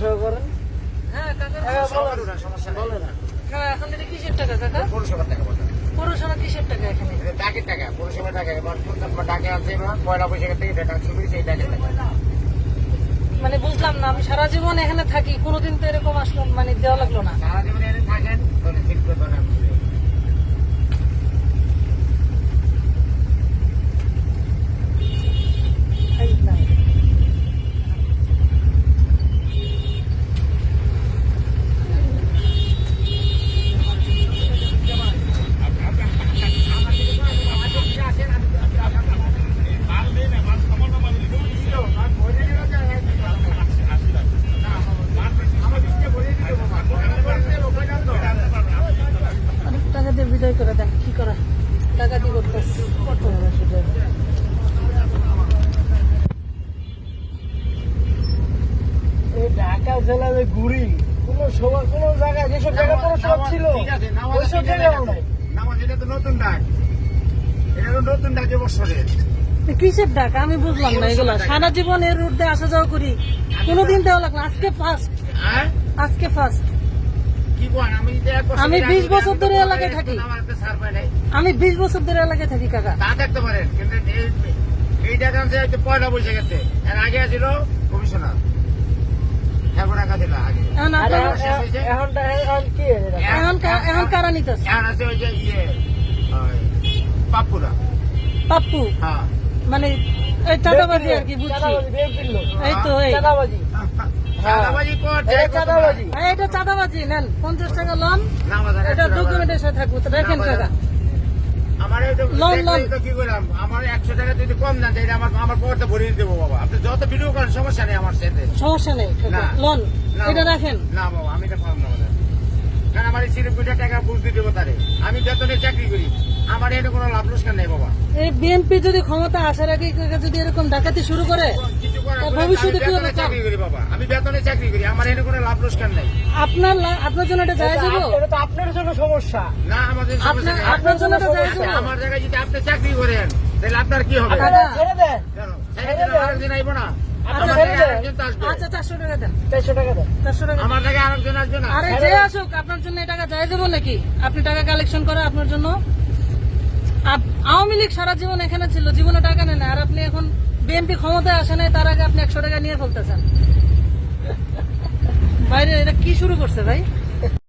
সেবা করেন? হ্যাঁ কাকা বলে না। এখন এটা কিসের টাকা কাকা? পৌরসভার টাকা বলতে পৌরসভা কিসের টাকা এখানে? ডাকের টাকা, পৌরসভার টাকা। এবার ডাকে আছে পয়লা বৈশাখের থেকে টাকা শুরু সেই ডাকের টাকা। মানে বুঝলাম না, আমি সারা জীবন এখানে থাকি, কোনোদিন তো এরকম আসলাম মানে দেওয়া লাগলো না। সারা জীবন এনে থাকেন ধরে ঠিক করে ধরে আমি অনেক টাকা দিয়ে বিদায় করে দেন, কি করা, টাকা দিয়ে করতেছি, কত হবে সেটা। এই ঢাকা জেলার ওই ঘুরি কোনো সময় কোনো জায়গায় যেসব জায়গায় পৌরসভা ছিল ওইসব জায়গায় নাই। নামাজ এটা তো নতুন ডাক, এটা তো নতুন ডাক এবছরের। কিসের টাকা আমি বুঝলাম না এগুলা, সারা জীবন এর রুট দিয়ে আসা যাওয়া করি, কোনোদিন দেওয়া লাগলো না। আজকে ফার্স্ট, হ্যাঁ আজকে ফার্স্ট। কি কোন আমি যে এক বছর আমি 20 বছর ধরে এলাকায় থাকি। আমার একটা সার পাই নাই আমি 20 বছর ধরে এলাকায় থাকি কাকা। তা দেখতে পারেন, কিন্তু এই টাকা আছে হচ্ছে পয়লা বৈশাখেতে। এর আগে আছিল কমিশনার, এখন টাকা ছিল আগে। এখন আর আপনার- এখন কি এটা? এখন কারা নিতেছে? এখন আছে ওই যে ওই পাপ্পুরা। পাপ্পু হ্যাঁ মানে এই চাঁদাবাজি আর কি, বুঝছি। চাঁদাবাজি, বিএনপির লোক। এই তো এই চাঁদাবাজি। চাঁদাবাজি করছে, এটা চাঁদাবাজি। এটা চাঁদাবাজি। নেন 50 টাকা লোন, নামাজ আর এটা 100 টাকা। ডকুমেন্টের সাথে থাকবো, তো রাখেন কাকা। আমার এটা লোন, লোন। দেখলেই তো কি করলাম, আমার 100 টাকা যদি কম না দেয়, আমার পকেটে ভরিয়ে দেবো বাবা। আপনি যত ভিডিও করেন সমস্যা নেই আমার সাথে। সমস্যা নেই কাকা, না। লোন না এটা বাবা। রাখেন। না বাবা, আমি এটা পারবো না বাবা। কারণ আমার এই সিরিপ টাকা বুঝতে দেবো তারে। আমি বেতনে চাকরি করি, আমার এটা কোনো লাভ লোকসান নেই বাবা। এই বিএনপি যদি ক্ষমতা আসার আগে কাকা যদি এরকম ডাকাতি শুরু করে, কিছু করার তা দরকার নেই, ভবিষ্যতে আমি কি হবে বেতনে কাম? চাকরি করি বাবা, আমি বেতনে চাকরি করি, আমার এনে কোনো লাভ লোকসান নেই। আপনার জন্য এটা যায় যাবো? এটা তো আপনার জন্য সমস্যা। না আমাদের সমস্যা নেই। আপনার জন্য এটা যায় যাবো? আমার জায়গায় যদি আপনি চাকরি করেন তাহলে আপনার কি হবে? দাদা, ছেড়ে দেন, কেন? সেদিন আরেকজন আইব না? আচ্ছা, আমার ছেড়ে জায়গায় দেন। আরেকজন তো আসবে। আচ্ছা 400 টাকা দেন, 400 টাকা দেন। 400 টাকা। আমার জায়গায় আরেকজন আসবে না? আরে যে আসুক, আপনার জন্য এই টাকা যায় যাবো নাকি? আপনি টাকা কালেকশন করে আপনার জন্য। আওয়ামী লীগ সারা জীবন এখানে ছিল, জীবনে টাকা নেয় না, আর আপনি এখন বিএনপি ক্ষমতায় আসে নাই, তার আগে আপনি 100 টাকা নিয়ে ফেলতেছেন। বাইরে এটা কি শুরু করছে ভাই?